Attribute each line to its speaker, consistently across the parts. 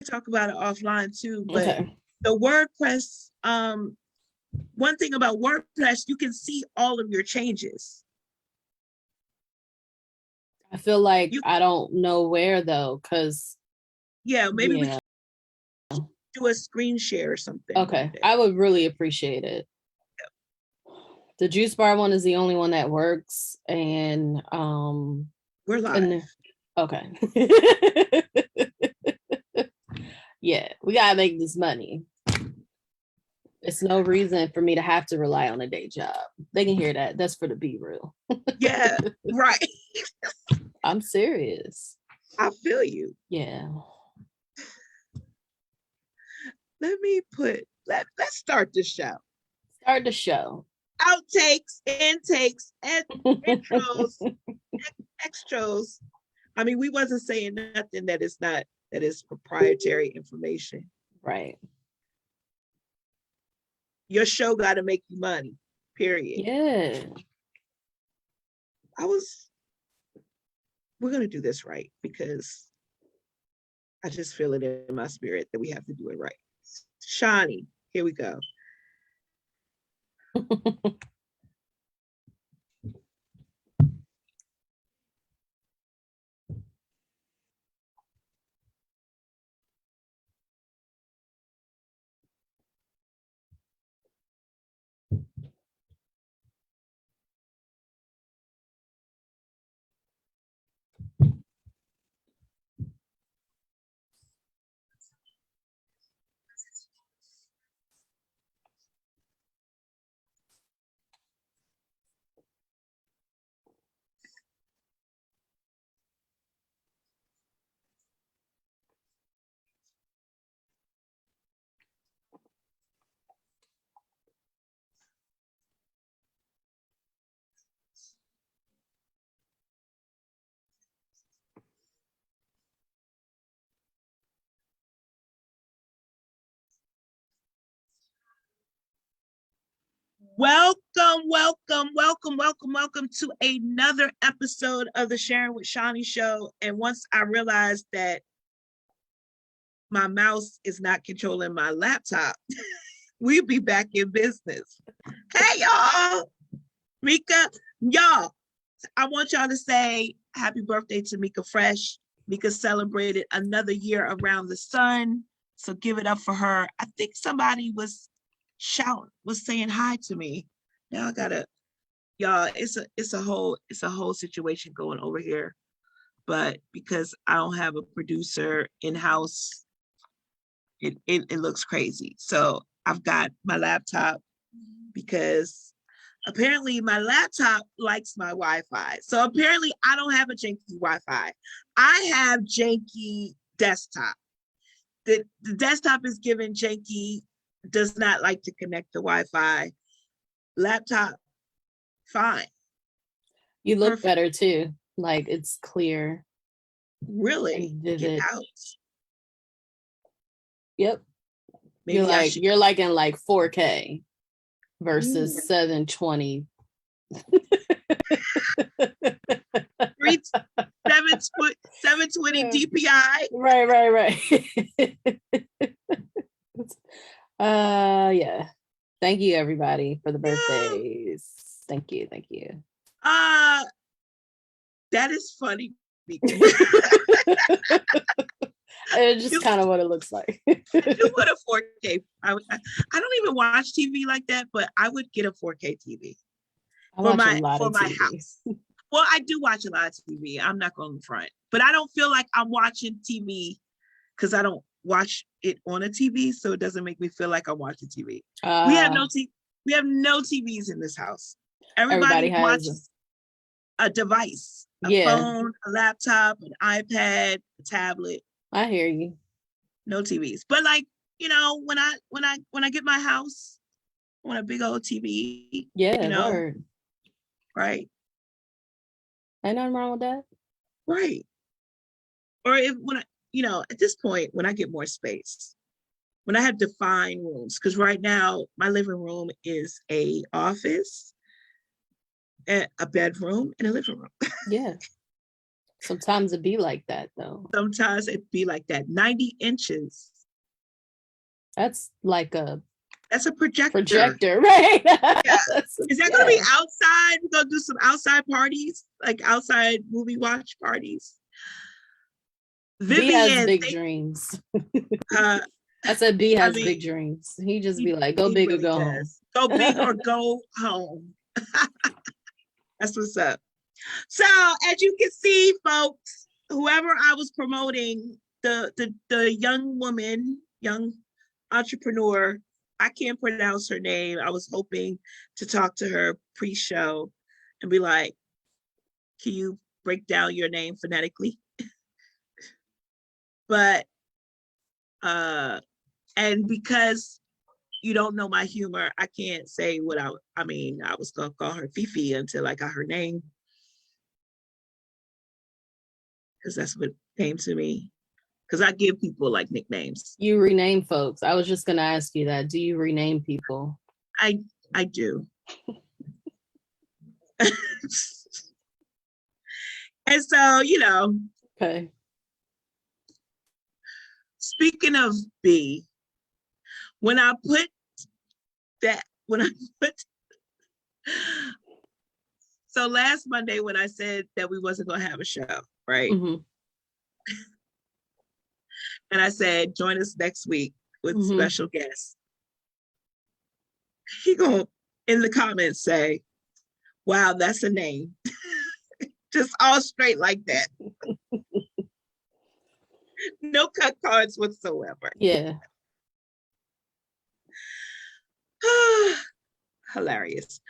Speaker 1: talk about it offline too, but
Speaker 2: Okay.
Speaker 1: the WordPress, one thing about WordPress, you can see all of your changes.
Speaker 2: I feel like
Speaker 1: You,
Speaker 2: I don't know where though, because
Speaker 1: yeah, maybe we
Speaker 2: yeah.
Speaker 1: can do a screen share or something one
Speaker 2: Okay.
Speaker 1: day.
Speaker 2: I would really appreciate it. The juice bar one is the only one that works. And
Speaker 1: We're live.
Speaker 2: and okay. Yeah, we gotta make this money. It's no reason for me to have to rely on a day job. They can hear that. That's for the B reel.
Speaker 1: Yeah, right.
Speaker 2: I'm serious.
Speaker 1: I feel you.
Speaker 2: Yeah.
Speaker 1: Let's start the show.
Speaker 2: Start the show.
Speaker 1: Outtakes, intakes, and intros, extras. I mean, we wasn't saying nothing that is proprietary information.
Speaker 2: Right.
Speaker 1: Your show got to make you money. Period.
Speaker 2: Yeah.
Speaker 1: We're gonna do this right because I just feel it in my spirit that we have to do it right. Shani, here we go. Welcome to another episode of the Sharing with Shani show. And once I realized that my mouse is not controlling my laptop, we'll be back in business. Hey, y'all. Mika, y'all, I want y'all to say happy birthday to Mika Fresh. Mika celebrated another year around the sun. So give it up for her. I think somebody was saying hi to me. Now I gotta, y'all, it's a whole situation going over here. But because I don't have a producer in-house, it looks crazy. So I've got my laptop because apparently my laptop likes my Wi-Fi. So apparently I don't have a janky Wi-Fi. I have janky desktop. The desktop is given janky, does not like to connect to Wi-Fi. Laptop, fine.
Speaker 2: You look better too. Like it's clear.
Speaker 1: Really? Get out.
Speaker 2: Yep. Maybe you're like in like 4K versus 720.
Speaker 1: 720 DPI.
Speaker 2: Right. Yeah. Thank you everybody for the birthdays. Thank you.
Speaker 1: That is funny.
Speaker 2: It's just kind of what it looks like.
Speaker 1: I do want a 4K. I don't even watch TV like that, but I would get a 4K TV for my house. Well, I do watch a lot of TV. I'm not going to front, but I don't feel like I'm watching TV because I don't watch it on a TV, so it doesn't make me feel like I'm watching TV. We have no TVs in this house. Everybody watches a device, a phone, a laptop, an iPad, a tablet.
Speaker 2: I hear you.
Speaker 1: No TVs, but like, you know, when I get my house, I want a big old TV.
Speaker 2: Yeah,
Speaker 1: you know,
Speaker 2: word.
Speaker 1: Right.
Speaker 2: Ain't nothing wrong with that.
Speaker 1: Right. Or at this point, when I get more space, when I have defined rooms, because right now my living room is a office, a bedroom, and a living room.
Speaker 2: Yeah. Sometimes it be like that though.
Speaker 1: Sometimes it be like that. 90 inches.
Speaker 2: That's like a
Speaker 1: That's a projector.
Speaker 2: projector, right?
Speaker 1: Yeah. Is that going to be
Speaker 2: Yeah.
Speaker 1: outside? We're going to do some outside parties, like outside movie watch parties.
Speaker 2: B has
Speaker 1: Vivian,
Speaker 2: big dreams.
Speaker 1: uh,
Speaker 2: I said B
Speaker 1: I
Speaker 2: has
Speaker 1: mean,
Speaker 2: big dreams. He just be
Speaker 1: he,
Speaker 2: like, go
Speaker 1: he
Speaker 2: big or
Speaker 1: really
Speaker 2: go home.
Speaker 1: does. Go big or go home. That's what's up. So, as you can see, folks, whoever I was promoting, the young woman, young entrepreneur, I can't pronounce her name. I was hoping to talk to her pre-show and be like, can you break down your name phonetically? But and because you don't know my humor, I can't say what I mean, I was gonna call her Fifi until I got her name. Because that's what came to me. Because I give people like nicknames.
Speaker 2: You rename folks. I was just gonna ask you that. Do you rename people?
Speaker 1: I do. And so,
Speaker 2: Okay.
Speaker 1: speaking of B, when I put so last Monday when I said that we wasn't gonna have a show, right?
Speaker 2: Mm-hmm.
Speaker 1: And I said, join us next week with special guests. He gonna in the comments say, wow, that's a name. Just all straight like that. No cut cards whatsoever.
Speaker 2: Yeah.
Speaker 1: Hilarious.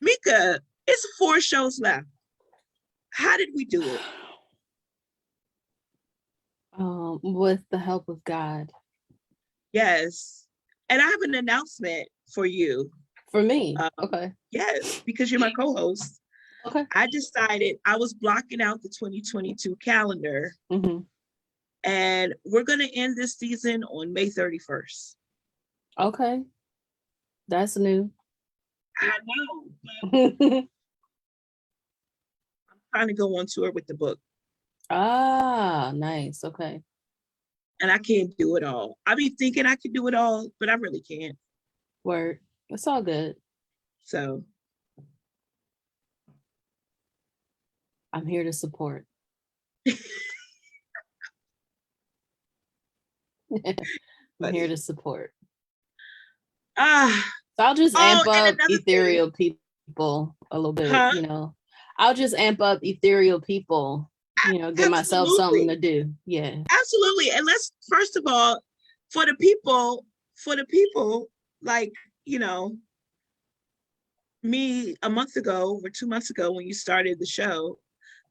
Speaker 1: Mika, it's 4 shows left. How did we do it?
Speaker 2: With the help of God.
Speaker 1: Yes. And I have an announcement for you.
Speaker 2: For me. Okay.
Speaker 1: Yes, because you're my co-host.
Speaker 2: Okay.
Speaker 1: I decided I was blocking out the 2022 calendar. And we're going to end this season on May 31st.
Speaker 2: Okay. That's new.
Speaker 1: I know. I'm trying to go on tour with the book.
Speaker 2: Ah, nice. Okay.
Speaker 1: And I can't do it all. I be thinking I could do it all, but I really can't.
Speaker 2: Word. It's all good.
Speaker 1: So
Speaker 2: I'm here to support. I'm here to support. So I'll just amp up ethereal people a little bit, I'll just amp up ethereal people, give myself something to do. Yeah.
Speaker 1: Absolutely. And let's, first of all, for the people, like, me a month ago or 2 months ago when you started the show,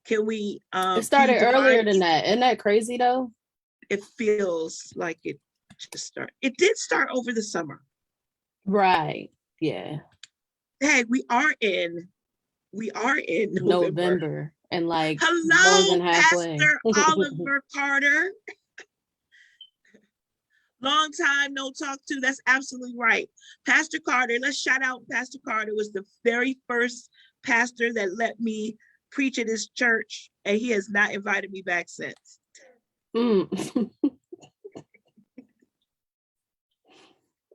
Speaker 1: can we
Speaker 2: it started earlier than that. Isn't that crazy though?
Speaker 1: It feels like it just started. It did start over the summer.
Speaker 2: Right. Yeah.
Speaker 1: Hey, we are in
Speaker 2: November and like
Speaker 1: hello,
Speaker 2: more than halfway.
Speaker 1: Pastor Oliver Carter. Long time no talk to. That's absolutely right. Pastor Carter, let's shout out Pastor Carter, was the very first pastor that let me preach at his church, and he has not invited me back since.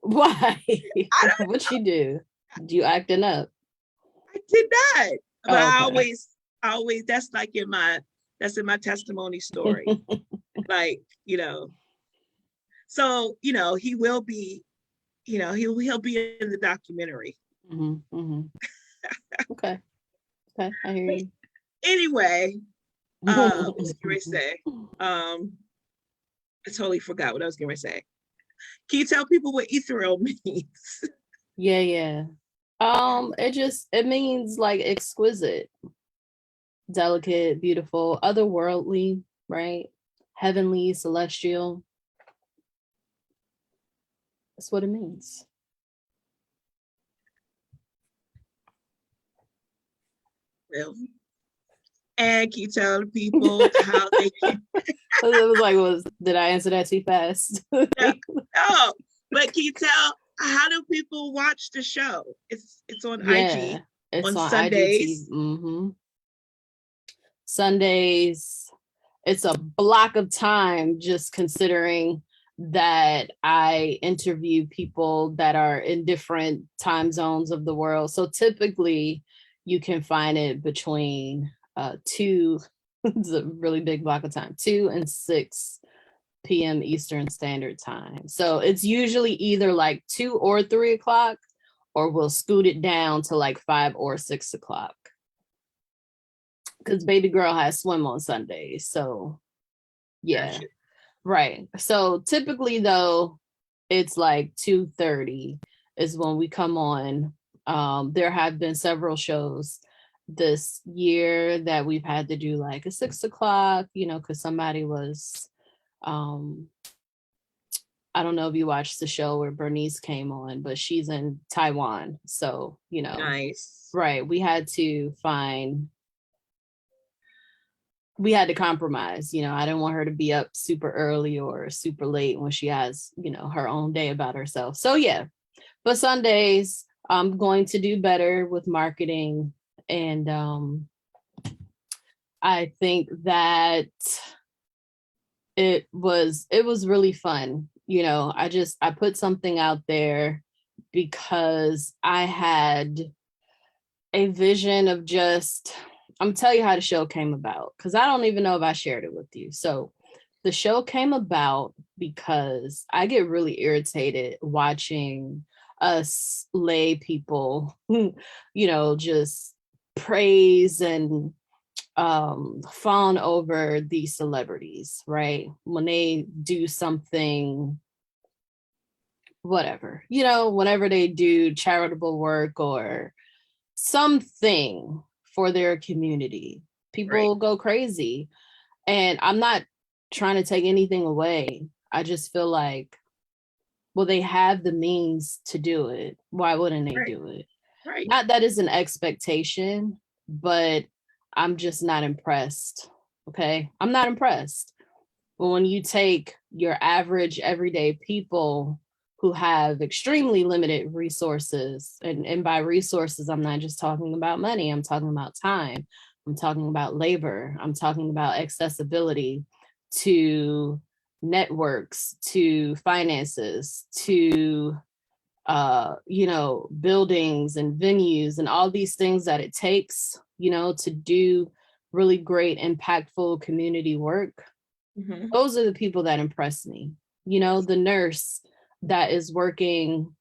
Speaker 2: Why? What'd you do? Did you acting up?
Speaker 1: I did not. But I always that's like in my testimony story. Like, so, he will be, he'll be in the documentary.
Speaker 2: Okay. I hear you.
Speaker 1: Anyway, what was I going to say? I totally forgot what I was going to say. Can you tell people what ethereal means?
Speaker 2: Yeah. It means like exquisite, delicate, beautiful, otherworldly, right? Heavenly, celestial. That's what it means.
Speaker 1: Well, and can you tell the people how they can?
Speaker 2: It was like, did I answer that too fast?
Speaker 1: No, but can you tell how do people watch the show? It's on IG.
Speaker 2: It's on
Speaker 1: Sundays.
Speaker 2: IGTV. Sundays, it's a block of time, just considering that I interview people that are in different time zones of the world. So typically you can find it between 2, it's a really big block of time, 2 and 6 p.m. Eastern Standard Time. So it's usually either like 2 or 3 o'clock, or we'll scoot it down to like 5 or 6 o'clock. Because baby girl has swim on Sundays. So yeah. Gotcha. Right. So typically though, it's like 2:30 is when we come on. There have been several shows this year that we've had to do like a 6 o'clock, because somebody was I don't know if you watched the show where Bernice came on, but she's in Taiwan. So,
Speaker 1: nice.
Speaker 2: Right. We had to compromise. I didn't want her to be up super early or super late when she has, her own day about herself. So yeah, but Sundays, I'm going to do better with marketing. And I think that it was really fun. I put something out there because I had a vision of I'm tell you how the show came about, because I don't even know if I shared it with you. So the show came about because I get really irritated watching us lay people, just praise and fawn over these celebrities, right? When they do something, whatever, whenever they do charitable work or something for their community, people go crazy. And I'm not trying to take anything away. I just feel like, well, they have the means to do it. Why wouldn't they do it?
Speaker 1: Right.
Speaker 2: Not that it's an expectation, but I'm just not impressed. Okay. I'm not impressed. But when you take your average everyday people who have extremely limited resources, and by resources, I'm not just talking about money, I'm talking about time, I'm talking about labor, I'm talking about accessibility to networks, to finances, to buildings and venues and all these things that it takes, to do really great, impactful community work. Mm-hmm. Those are the people that impress me. The nurse that is working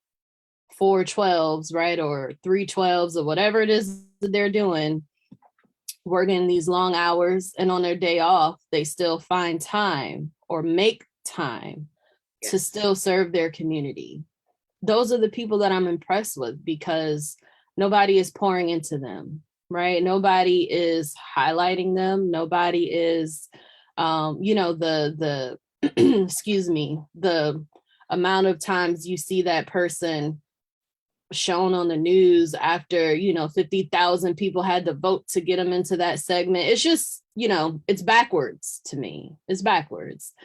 Speaker 2: 412s, right? Or 312s or whatever it is that they're doing, working these long hours, and on their day off, they still find time or make time to still serve their community. Those are the people that I'm impressed with, because nobody is pouring into them, right? Nobody is highlighting them. Nobody is, the excuse me, the amount of times you see that person shown on the news after, 50,000 people had to vote to get them into that segment. It's just, it's backwards to me. It's backwards.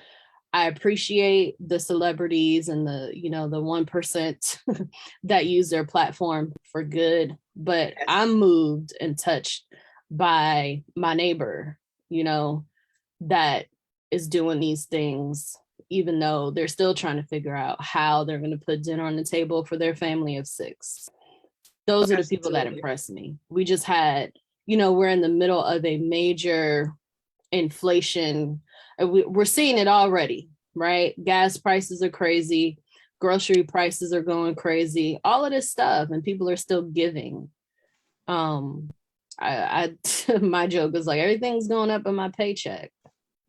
Speaker 2: I appreciate the celebrities and the 1% that use their platform for good, but I'm moved and touched by my neighbor, that is doing these things, even though they're still trying to figure out how they're going to put dinner on the table for their family of 6. Those are the people that impress me. We just had, we're in the middle of a major inflation. We're seeing it already, right? Gas prices are crazy. Grocery prices are going crazy. All of this stuff, and people are still giving. I my joke is like, everything's going up in my paycheck.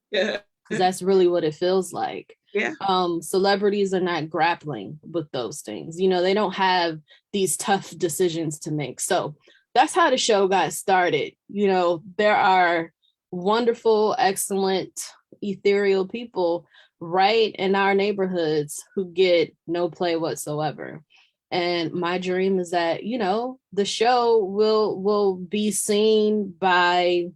Speaker 2: Yeah, because that's really what it feels like.
Speaker 1: Yeah.
Speaker 2: Celebrities are not grappling with those things. They don't have these tough decisions to make. So that's how the show got started. There are wonderful, excellent, ethereal people right in our neighborhoods who get no play whatsoever. And my dream is that, the show will be seen by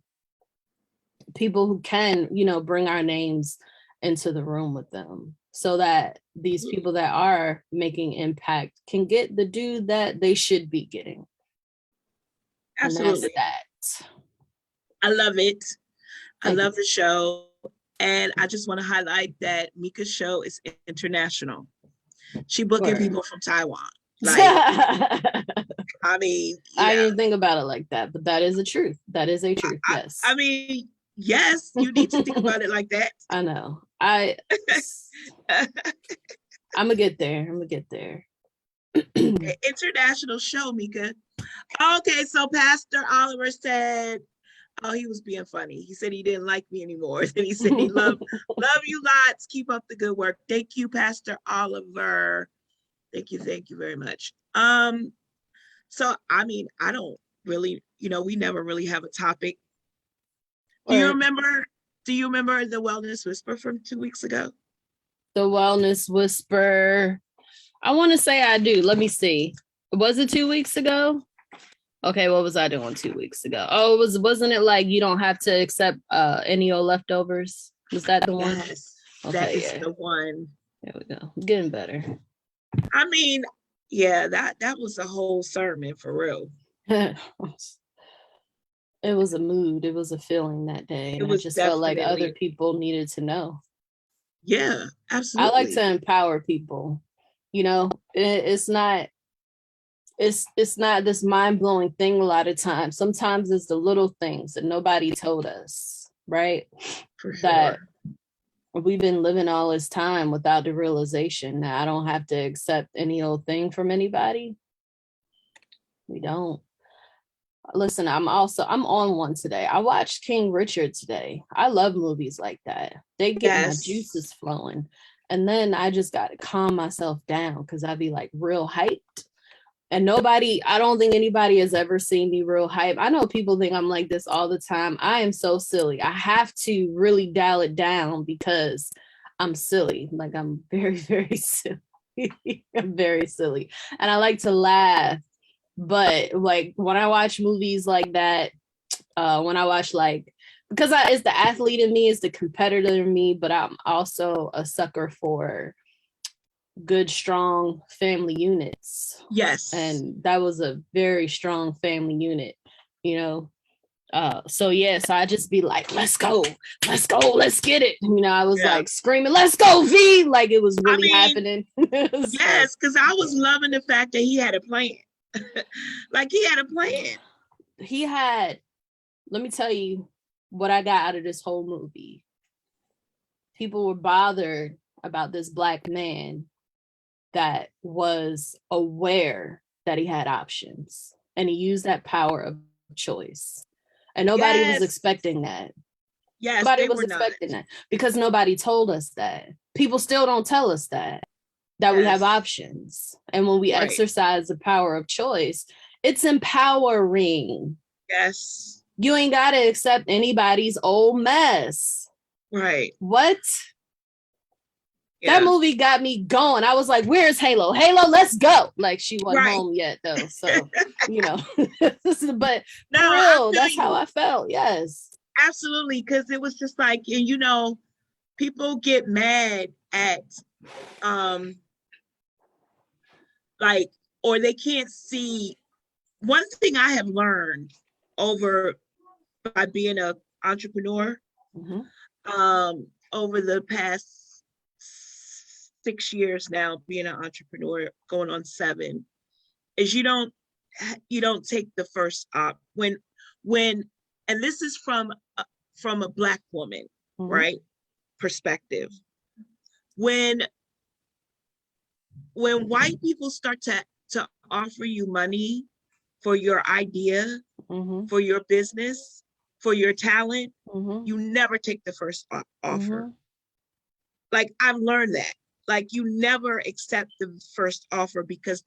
Speaker 2: people who can, bring our names into the room with them, so that these people that are making impact can get the due that they should be getting.
Speaker 1: Absolutely.
Speaker 2: And that's that.
Speaker 1: I love it. I love the show. And I just want to highlight that Mika's show is international. She booking people from Taiwan. Like, I mean,
Speaker 2: I didn't think about it like that, but that is a truth. That is a truth. Yes.
Speaker 1: I mean, yes, you need to think about it like that.
Speaker 2: I know. I'm gonna get there.
Speaker 1: International show, Mika. Okay, so Pastor Oliver said, oh, he was being funny. He said he didn't like me anymore. Then he said he love you lots. Keep up the good work. Thank you, Pastor Oliver. Thank you very much. So I mean, I don't really, we never really have a topic. Do you remember the Wellness Whisper from 2 weeks ago?
Speaker 2: The Wellness Whisper. I want to say I do. Let me see. Was it 2 weeks ago? Okay, what was I doing 2 weeks ago? Oh, wasn't it like you don't have to accept any old leftovers? Was that the one?
Speaker 1: Yes, okay, that is the one.
Speaker 2: There we go. Getting better.
Speaker 1: I mean, yeah, that was a whole sermon for real.
Speaker 2: It was a mood. It was a feeling that day. And I just felt like other people needed to know.
Speaker 1: Yeah, absolutely.
Speaker 2: I like to empower people. It's not this mind-blowing thing a lot of times. Sometimes it's the little things that nobody told us, right?
Speaker 1: For sure.
Speaker 2: That we've been living all this time without the realization that I don't have to accept any old thing from anybody. We don't. Listen, I'm on one today. I watched King Richard today. I love movies like that. They get my juices flowing. And then I just got to calm myself down because I'd be like real hyped. And I don't think anybody has ever seen me real hype. I know people think I'm like this all the time. I am so silly. I have to really dial it down because I'm silly. Like I'm very, very silly. I'm very silly. And I like to laugh. But like when I watch movies like that, when I watch because it's the athlete in me, it's the competitor in me, but I'm also a sucker for good, strong family units.
Speaker 1: Yes.
Speaker 2: And that was a very strong family unit, So I just be like, let's go, let's get it. I was like screaming, let's go, V, like it was really happening.
Speaker 1: Yes, because I was loving the fact that he had a plan. Like he had a plan.
Speaker 2: Let me tell you what I got out of this whole movie. People were bothered about this Black man that was aware that he had options and he used that power of choice. And nobody was expecting that.
Speaker 1: Yes,
Speaker 2: nobody was expecting that because nobody told us that. People still don't tell us that we have options. And when we exercise the power of choice, it's empowering.
Speaker 1: Yes.
Speaker 2: You ain't got to accept anybody's old mess.
Speaker 1: Right.
Speaker 2: What? Yeah. That movie got me going. I was like, where's Halo? Halo, let's go. Like she wasn't home yet though. So, but no, for real, that's how I felt. Yes.
Speaker 1: Absolutely. Cause it was just like, people get mad at, or they can't see. One thing I have learned by being an entrepreneur, over the past 6 years now, being an entrepreneur, going on 7, is you don't take the first op when, and this is from a Black woman, right, perspective. When white people start to offer you money for your idea, for your business, for your talent, you never take the first offer. Like I've learned that. Like you never accept the first offer because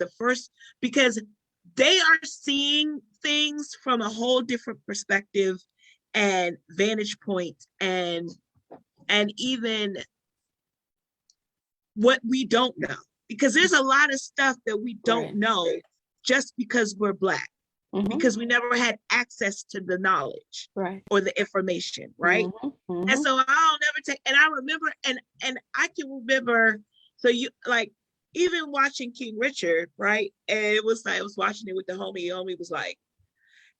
Speaker 1: they are seeing things from a whole different perspective and vantage point and even what we don't know. Because there's a lot of stuff that we don't know just because we're Black, because we never had access to the knowledge or the information, right? And so I'll never take, and I remember, and I can remember, so you like, even watching King Richard, right? And it was like, I was watching it with the homie was like,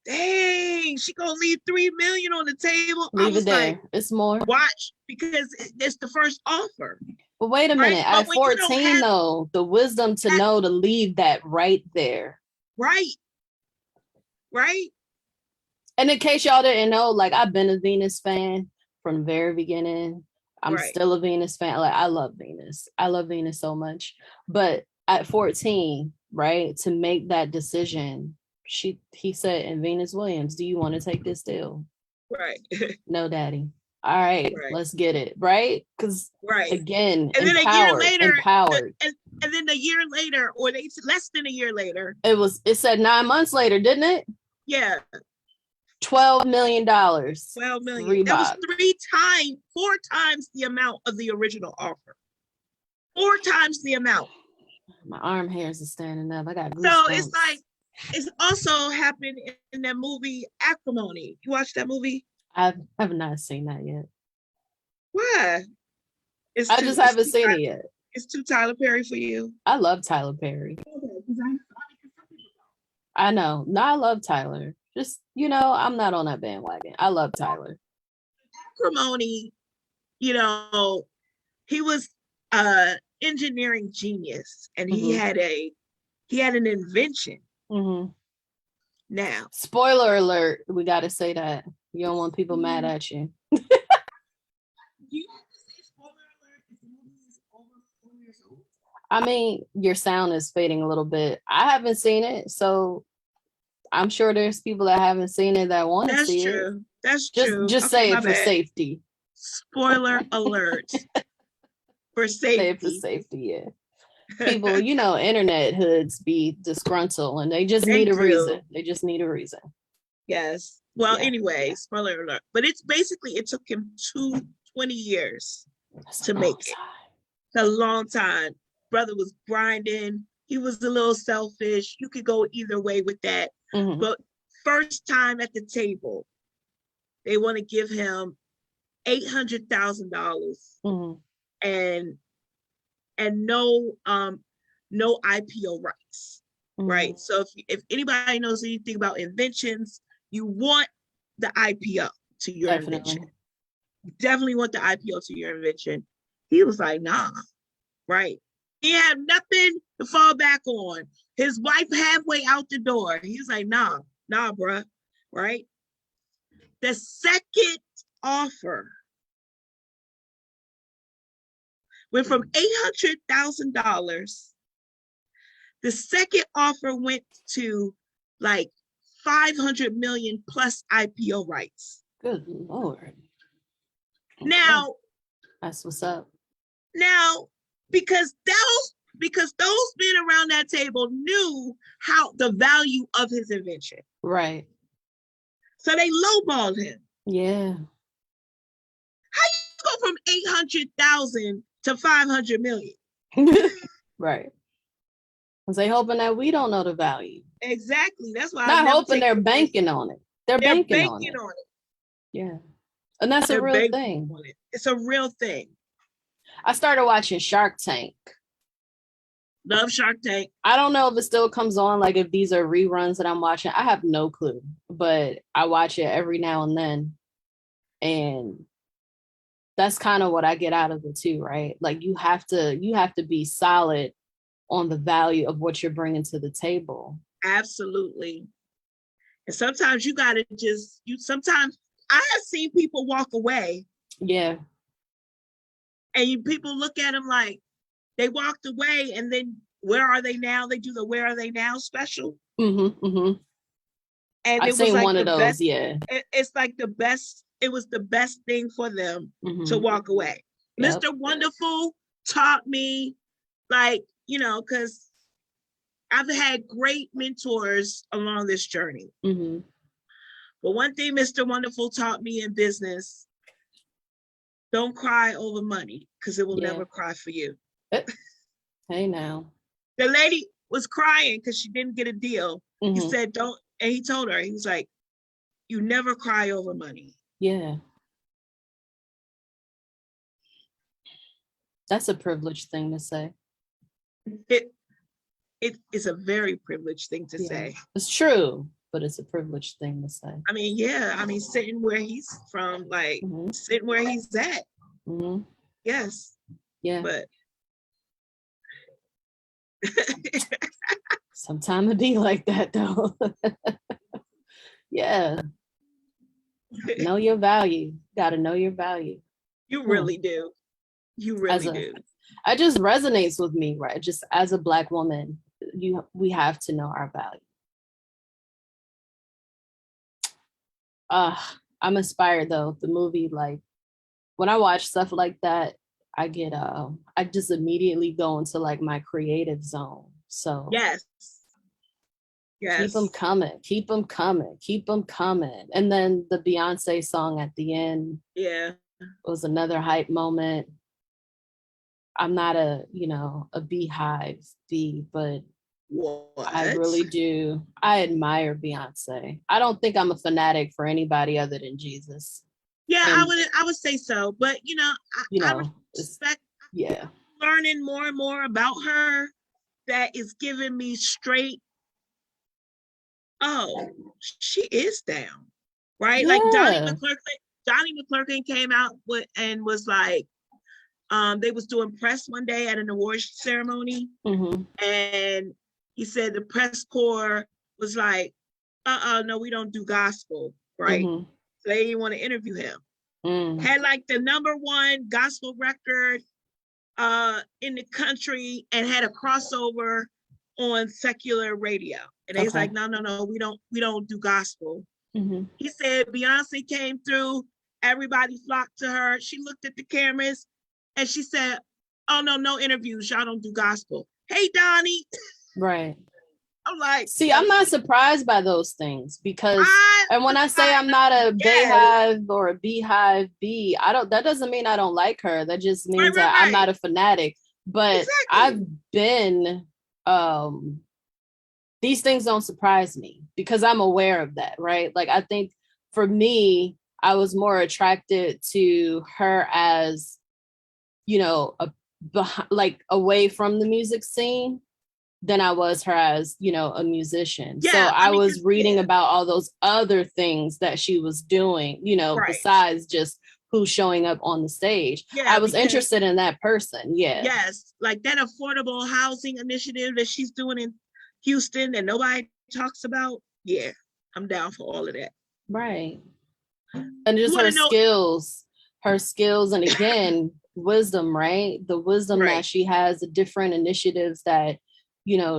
Speaker 1: dang, she gonna leave $3 million on the table.
Speaker 2: Leave it there. Like, it's more.
Speaker 1: Watch, because it's the first offer.
Speaker 2: But wait a minute. At 14, though, the wisdom to know to leave that right there.
Speaker 1: Right.
Speaker 2: And in case y'all didn't know, like, I've been a Venus fan from the very beginning. I'm still a Venus fan. Like, I love Venus. I love Venus so much. But at 14, right, to make that decision, he said, and Venus Williams, do you want to take this deal?
Speaker 1: Right.
Speaker 2: No, daddy. All right, let's get it. Right? Because again,
Speaker 1: and
Speaker 2: then a year later, empowered.
Speaker 1: And then a year later, or less than a year later.
Speaker 2: It said 9 months later, didn't it?
Speaker 1: Yeah.
Speaker 2: $12 million.
Speaker 1: $12 million. Reebok. That was 4 times the amount of the original offer. 4 times the amount.
Speaker 2: My arm hairs are standing up. I got goosebumps.
Speaker 1: So it's like, it's also happened in that movie Acrimony. You watched that movie?
Speaker 2: I have not seen that yet.
Speaker 1: Why?
Speaker 2: I just haven't seen it yet.
Speaker 1: It's too Tyler Perry for you.
Speaker 2: I love Tyler Perry. I know. No, I love Tyler. Just, I'm not on that bandwagon. I love Tyler.
Speaker 1: Acrimony, he was engineering genius, and he had an invention.
Speaker 2: Mm-hmm.
Speaker 1: Now,
Speaker 2: spoiler alert, we got to say that. You don't want people mad at you.
Speaker 1: Do you have to say spoiler alert if the movie is over 4 years old?
Speaker 2: I mean, your sound is fading a little bit. I haven't seen it, so I'm sure there's people that haven't seen it that want to see it.
Speaker 1: That's true.
Speaker 2: Just say it for safety.
Speaker 1: Spoiler alert. For safety.
Speaker 2: Say it for safety, yeah. People, internet hoods be disgruntled and they just need a reason. They just need a reason.
Speaker 1: Yes. Well, anyway, spoiler alert. But it's basically, it took him 20 years to make it. It's a long time. Brother was grinding. He was a little selfish. You could go either way with that. Mm-hmm. But first time at the table, they want to give him $800,000 and no IPO rights, right? So if anybody knows anything about inventions, you want the IPO to your invention. You definitely want the IPO to your invention. He was like, nah, right? He had nothing to fall back on. His wife halfway out the door. He was like, nah, bruh, right? The second offer went from $800,000. The second offer went to like 500 million plus IPO rights.
Speaker 2: Good Lord.
Speaker 1: Now,
Speaker 2: that's what's up.
Speaker 1: Now, because those men around that table knew how the value of his invention.
Speaker 2: Right.
Speaker 1: So they lowballed him.
Speaker 2: Yeah.
Speaker 1: How you go from 800,000 to 500 million?
Speaker 2: Right. Was they hoping that we don't know the value?
Speaker 1: Exactly. That's why
Speaker 2: not hoping, they're banking on it. They're banking on it. Yeah. And that's a real thing.
Speaker 1: It's a real thing.
Speaker 2: I started watching Shark Tank.
Speaker 1: Love Shark Tank.
Speaker 2: I don't know if it still comes on, like if these are reruns that I'm watching. I have no clue, but I watch it every now and then. And that's kind of what I get out of it too, right? Like you have to be solid on the value of what you're bringing to the table.
Speaker 1: Absolutely. And sometimes you got to sometimes I have seen people walk away.
Speaker 2: Yeah.
Speaker 1: And people look at them like they walked away, and then where are they now? They do the "Where Are They Now" special.
Speaker 2: Mm-hmm, mm-hmm.
Speaker 1: And
Speaker 2: I've seen one of those. Best, yeah,
Speaker 1: it's like the best. It was the best thing for them to walk away. Yep. Mr. Wonderful taught me, because I've had great mentors along this journey.
Speaker 2: Mm-hmm.
Speaker 1: But one thing Mr. Wonderful taught me in business: don't cry over money, because it will never cry for you.
Speaker 2: Hey, now.
Speaker 1: The lady was crying because she didn't get a deal. Mm-hmm. He said, don't, and he told her, he was like, you never cry over money.
Speaker 2: Yeah. That's a privileged thing to say.
Speaker 1: It is a very privileged thing to say.
Speaker 2: It's true. but it's a privileged thing to say.
Speaker 1: I mean, yeah. I mean, sitting where he's from, like sitting where he's at. Yes.
Speaker 2: Yeah.
Speaker 1: But
Speaker 2: sometimes it be like that though. Yeah. Know your value. Gotta know your value.
Speaker 1: You really do. You really do.
Speaker 2: It just resonates with me, right? Just as a Black woman, we have to know our value. I'm inspired though. The movie, like when I watch stuff like that, I get I just immediately go into like my creative zone. So
Speaker 1: yes.
Speaker 2: Keep them coming, keep them coming, keep them coming. And then the Beyonce song at the end, was another hype moment. I'm not a Beehive bee, but
Speaker 1: what?
Speaker 2: I really do. I admire Beyonce. I don't think I'm a fanatic for anybody other than Jesus.
Speaker 1: Yeah, and I would say so. But I respect learning more and more about her. That is giving me straight, oh, she is down. Right? Yeah. Like Johnny McClurkin came out and was like, they was doing press one day at an awards ceremony, and he said the press corps was like, no, we don't do gospel, right? So they didn't want to interview him. Had like the #1 gospel record in the country and had a crossover on secular radio, and they was like, no, we don't do gospel. He said Beyonce came through, everybody flocked to her. She looked at the cameras and she said, oh, no interviews. Y'all don't do gospel. Hey, Donnie.
Speaker 2: Right.
Speaker 1: I'm like,
Speaker 2: see, I'm not surprised by those things because, and when I say I'm not a Beehive or a Beehive bee, that doesn't mean I don't like her. That just means that I'm not a fanatic. But I've been, these things don't surprise me because I'm aware of that, right? Like, I think for me, I was more attracted to her as, away from the music scene than I was her as, a musician. Yeah, so I was reading about all those other things that she was doing, besides just who's showing up on the stage. Yeah, I was interested in that person. Yeah.
Speaker 1: Yes. Like that affordable housing initiative that she's doing in Houston that nobody talks about. Yeah, I'm down for all of that.
Speaker 2: Right. And just her skills. And again, wisdom, right? The wisdom that she has, the different initiatives that,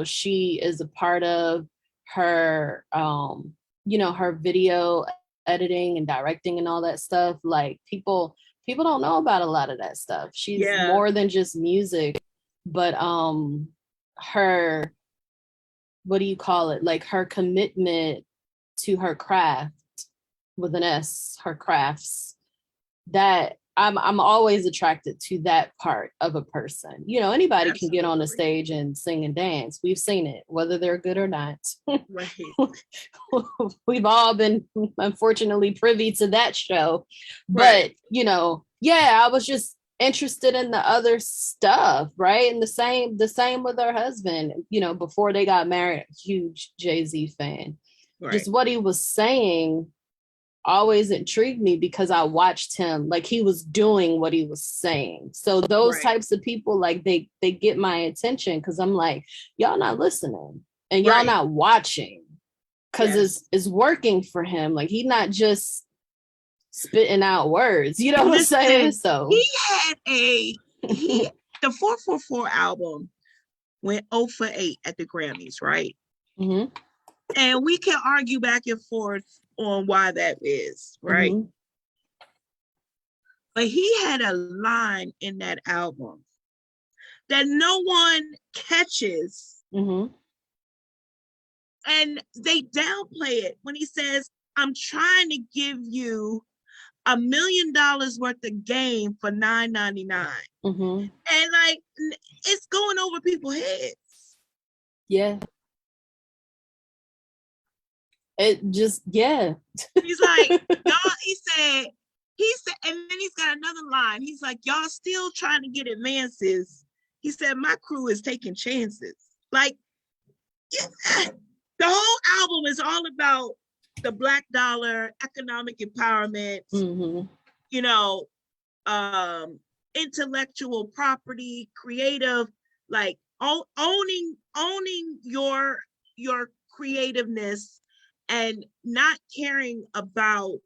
Speaker 2: she is a part of, her, her video editing and directing and all that stuff. Like people don't know about a lot of that stuff. She's more than just music, but her, what do you call it? Like her commitment to her craft with an S, her crafts, that I'm always attracted to that part of a person. Anybody can get on the stage and sing and dance. We've seen it, whether they're good or not.
Speaker 1: Right.
Speaker 2: We've all been unfortunately privy to that show. Right. But, I was just interested in the other stuff, right? And the same with her husband, before they got married, huge Jay-Z fan. Right. Just what he was saying always intrigued me because I watched him, like he was doing what he was saying. So those types of people, like they get my attention because I'm like, y'all not listening and y'all not watching because it's working for him. Like he's not just spitting out words, you know what I'm saying? So
Speaker 1: he had the 444 album went 0 for 8 at the Grammys, right? And we can argue back and forth on why that is, right? But he had a line in that album that no one catches. And they downplay it when he says, I'm trying to give you $1 million worth of game for $9.99. And like, it's going over people's heads.
Speaker 2: Yeah. It just,
Speaker 1: He's like, y'all, he said, and then he's got another line. He's like, y'all still trying to get advances. He said, my crew is taking chances. Like, The whole album is all about the Black dollar, economic empowerment, you know, intellectual property, creative, like owning your creativeness and not caring about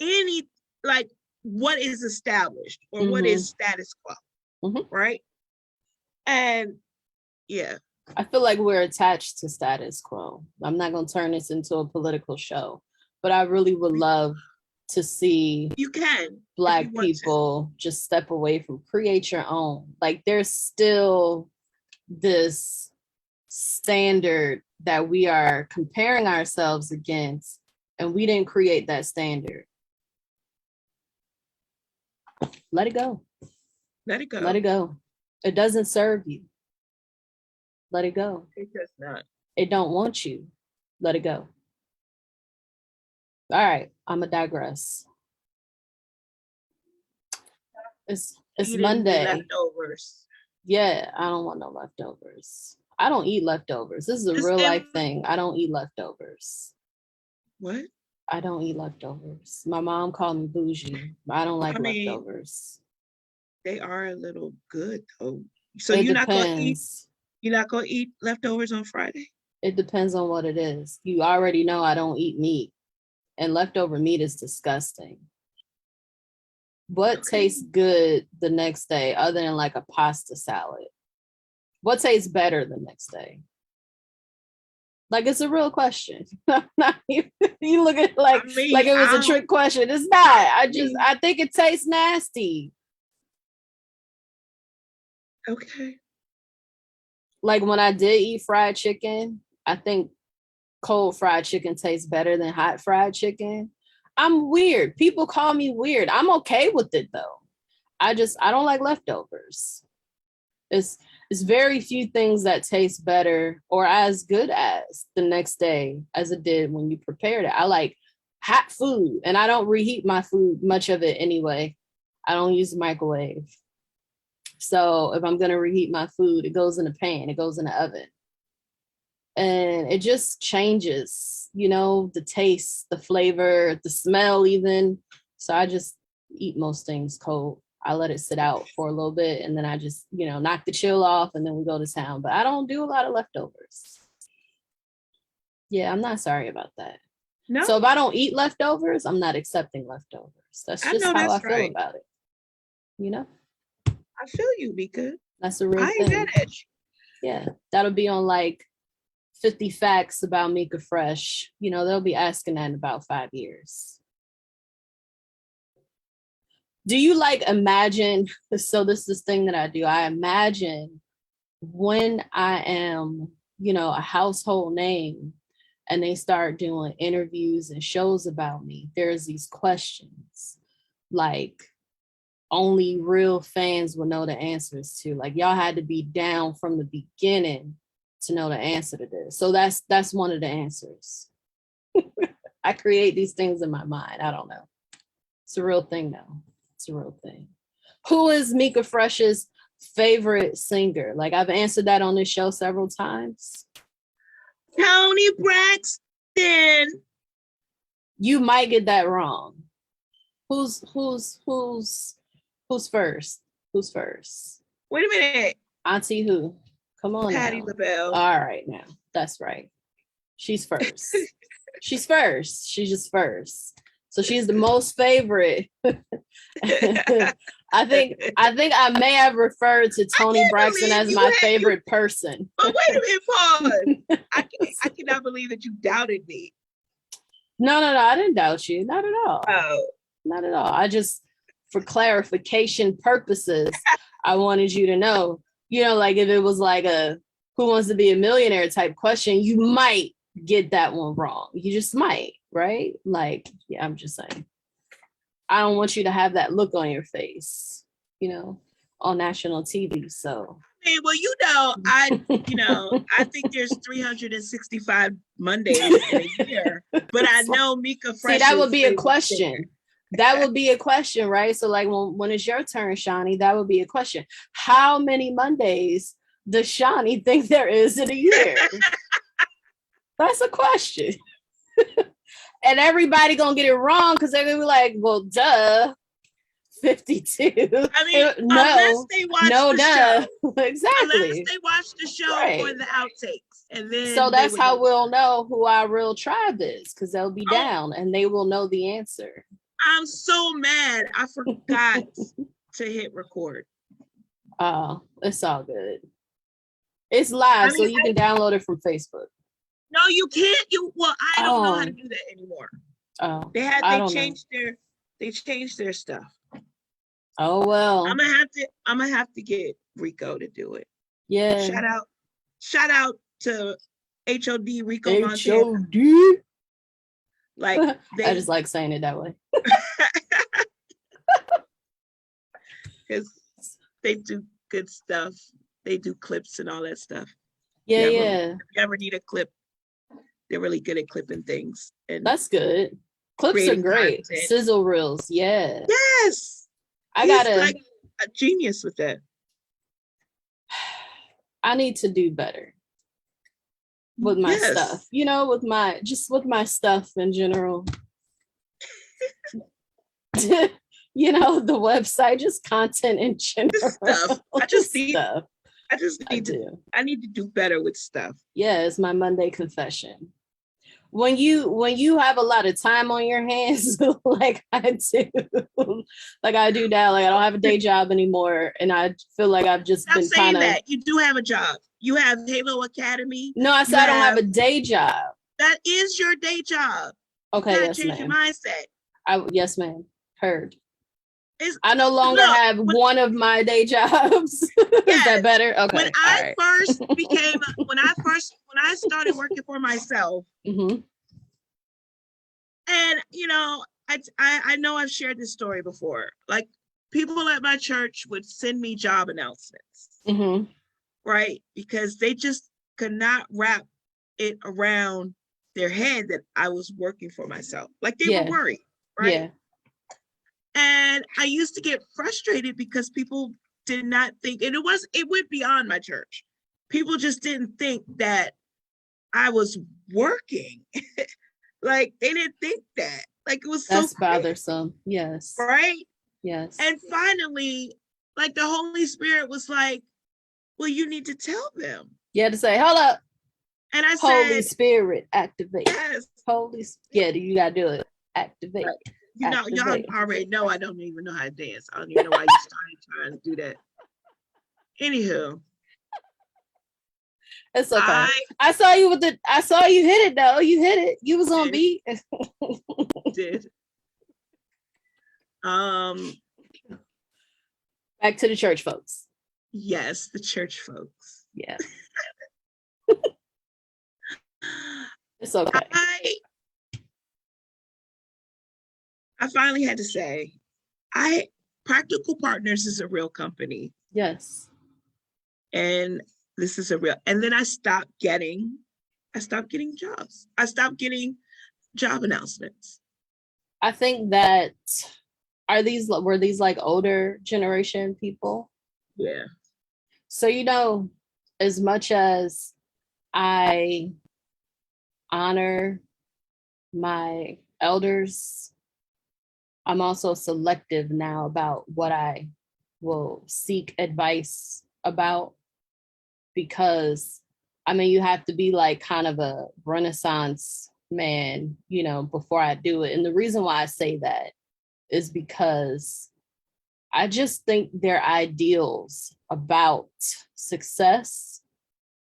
Speaker 1: any, like, what is established or what is status quo, right? And yeah,
Speaker 2: I feel like we're attached to status quo. I'm not going to turn this into a political show, but I really would love to see Black people just step away from create your own. Like, there's still this standard that we are comparing ourselves against, and we didn't create that standard. Let it go.
Speaker 1: Let it go.
Speaker 2: Let it go. It doesn't serve you. Let it go.
Speaker 1: It does not.
Speaker 2: It don't want you. Let it go. All right, I'ma digress. It's Monday.
Speaker 1: Leftovers.
Speaker 2: Yeah, I don't want no leftovers. I don't eat leftovers. This is a real life thing. I don't eat leftovers.
Speaker 1: What?
Speaker 2: I don't eat leftovers. My mom called me bougie, but I don't like leftovers.
Speaker 1: They are a little good though. So you're not gonna eat leftovers on Friday?
Speaker 2: It depends on what it is. You already know I don't eat meat, and leftover meat is disgusting. What tastes good the next day other than like a pasta salad? What tastes better the next day? Like, it's a real question. You look at it like it was a trick question. It's not. I think it tastes nasty.
Speaker 1: Okay.
Speaker 2: Like, when I did eat fried chicken, I think cold fried chicken tastes better than hot fried chicken. I'm weird. People call me weird. I'm okay with it though. I don't like leftovers. It's very few things that taste better or as good as the next day as it did when you prepared it. I like hot food, and I don't reheat my food, much of it anyway. I don't use the microwave. So if I'm going to reheat my food, it goes in a pan, it goes in the oven. And it just changes, the taste, the flavor, the smell even. So I just eat most things cold. I let it sit out for a little bit, and then I just, knock the chill off, and then we go to town. But I don't do a lot of leftovers. Yeah, I'm not sorry about that. No. So if I don't eat leftovers, I'm not accepting leftovers. That's just how I feel about it.
Speaker 1: I feel you, Mika.
Speaker 2: That's a real thing. I get it. Yeah, that'll be on like 50 facts about Mika Fresh. They'll be asking that in about 5 years. Do you imagine? So this is this thing that I do. I imagine when I am, a household name and they start doing interviews and shows about me, there's these questions like only real fans will know the answers to. Like, y'all had to be down from the beginning to know the answer to this. So that's one of the answers. I create these things in my mind. I don't know. It's a real thing though. It's a real thing. Who is Mika Fresh's favorite singer? Like, I've answered that on this show several times.
Speaker 1: Toni Braxton.
Speaker 2: You might get that wrong. Who's first? Who's first?
Speaker 1: Wait a minute.
Speaker 2: Auntie who? Come on.
Speaker 1: Patti LaBelle.
Speaker 2: All right now. That's right. She's first. She's first. She's just first. So she's the most favorite. I think I may have referred to Toni Braxton as my favorite person.
Speaker 1: But wait a minute, pause. I cannot believe that you doubted me.
Speaker 2: No, I didn't doubt you. Not at all.
Speaker 1: Oh.
Speaker 2: Not at all. I just, for clarification purposes, I wanted you to know, like if it was like a Who Wants to Be a Millionaire type question, you might get that one wrong. You just might, right? Like, yeah, I'm just saying. I don't want you to have that look on your face, on national TV. So,
Speaker 1: hey, well, I think there's 365 Mondays in a year, but I know Mika Fresh.
Speaker 2: See, that would be a question. That would be a question, right? So, like, when it's your turn, Shani, that would be a question. How many Mondays does Shani think there is in a year? That's a question. And everybody gonna get it wrong because they're gonna be like, well, duh. 52.
Speaker 1: I mean, unless they watch the show.
Speaker 2: Exactly.
Speaker 1: Unless they watch the show or the outtakes. And then
Speaker 2: so that's how we'll know who our real tribe is, because they'll be down and they will know the answer.
Speaker 1: I'm so mad. I forgot to hit record.
Speaker 2: Oh, it's all good. It's live, so you can download it from Facebook.
Speaker 1: No, you can't. I don't know how to do that anymore.
Speaker 2: Oh,
Speaker 1: they changed their stuff.
Speaker 2: Oh well.
Speaker 1: I'm gonna have to get Rico to do it.
Speaker 2: Yeah.
Speaker 1: Shout out to HOD Rico Montana.
Speaker 2: HOD.
Speaker 1: Like
Speaker 2: I just like saying it that way.
Speaker 1: Because they do good stuff. They do clips and all that stuff.
Speaker 2: Yeah.
Speaker 1: If you ever need a clip, they're really good at clipping things. And
Speaker 2: that's good. Clips are great. Content. Sizzle reels, yeah.
Speaker 1: Yes. He's like a genius with that.
Speaker 2: I need to do better with my stuff. With my stuff in general. The website, just content in general.
Speaker 1: Stuff. I need to do better with stuff.
Speaker 2: Yeah, it's my Monday confession. When you have a lot of time on your hands, like I do now, like I don't have a day job anymore, and I feel like I've just been kind of.
Speaker 1: That you do have a job. You have Halo Academy.
Speaker 2: No, I said I don't have a day job.
Speaker 1: That is your day job.
Speaker 2: Okay,
Speaker 1: yes, change your mindset.
Speaker 2: Yes, ma'am. Heard. I no longer have one of my day jobs. Yes. Is that better? Okay.
Speaker 1: When I started working for myself,
Speaker 2: mm-hmm.
Speaker 1: and I know I've shared this story before. Like, people at my church would send me job announcements,
Speaker 2: mm-hmm.
Speaker 1: right? Because they just could not wrap it around their head that I was working for myself. Like, they were worried, right?
Speaker 2: Yeah.
Speaker 1: And I used to get frustrated because people did not think, and it went beyond my church. People just didn't think that I was working. Like, they didn't think that. Like, it was
Speaker 2: that's bothersome. Yes.
Speaker 1: Right?
Speaker 2: Yes.
Speaker 1: And finally, like, the Holy Spirit was like, well, you need to tell them.
Speaker 2: You had to say, hold up.
Speaker 1: And I
Speaker 2: said, Holy Spirit, activate.
Speaker 1: Yes.
Speaker 2: You gotta do it. Activate.
Speaker 1: Right. Y'all already know I don't even know how to dance. I don't even know why you started trying to do that. Anywho.
Speaker 2: It's okay. I saw you hit it though. You hit it. You was on beat.
Speaker 1: Did.
Speaker 2: Back to the church folks.
Speaker 1: Yes, the church folks.
Speaker 2: Yeah. It's okay.
Speaker 1: I finally had to say, Practical Partners is a real company.
Speaker 2: Yes.
Speaker 1: And this is and then I stopped getting jobs. I stopped getting job announcements.
Speaker 2: I think that, were these like older generation people?
Speaker 1: Yeah.
Speaker 2: So, as much as I honor my elders, I'm also selective now about what I will seek advice about, because you have to be like kind of a Renaissance man, before I do it. And the reason why I say that is because I just think their ideals about success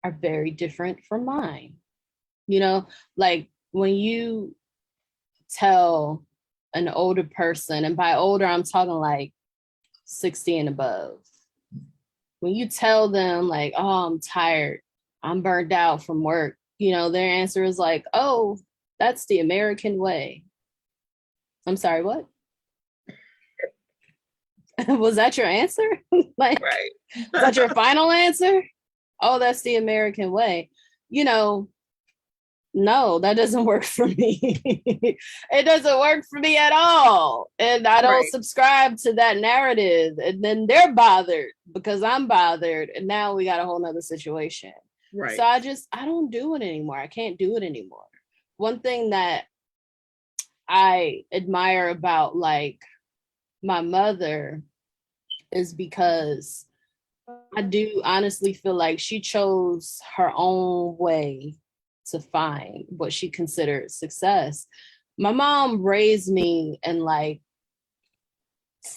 Speaker 2: are very different from mine. Like when you tell an older person, and by older, I'm talking like 60 and above. When you tell them like, oh, I'm tired, I'm burned out from work, their answer is like, oh, that's the American way. I'm sorry, what? Was that your answer? Like,
Speaker 1: right.
Speaker 2: Was that your final answer? Oh, that's the American way. No, that doesn't work for me. It doesn't work for me at all. And I don't subscribe to that narrative. And then they're bothered because I'm bothered. And now we got a whole nother situation.
Speaker 1: Right.
Speaker 2: So I don't do it anymore. I can't do it anymore. One thing that I admire about like my mother is because I do honestly feel like she chose her own way to find what she considered success. My mom raised me and like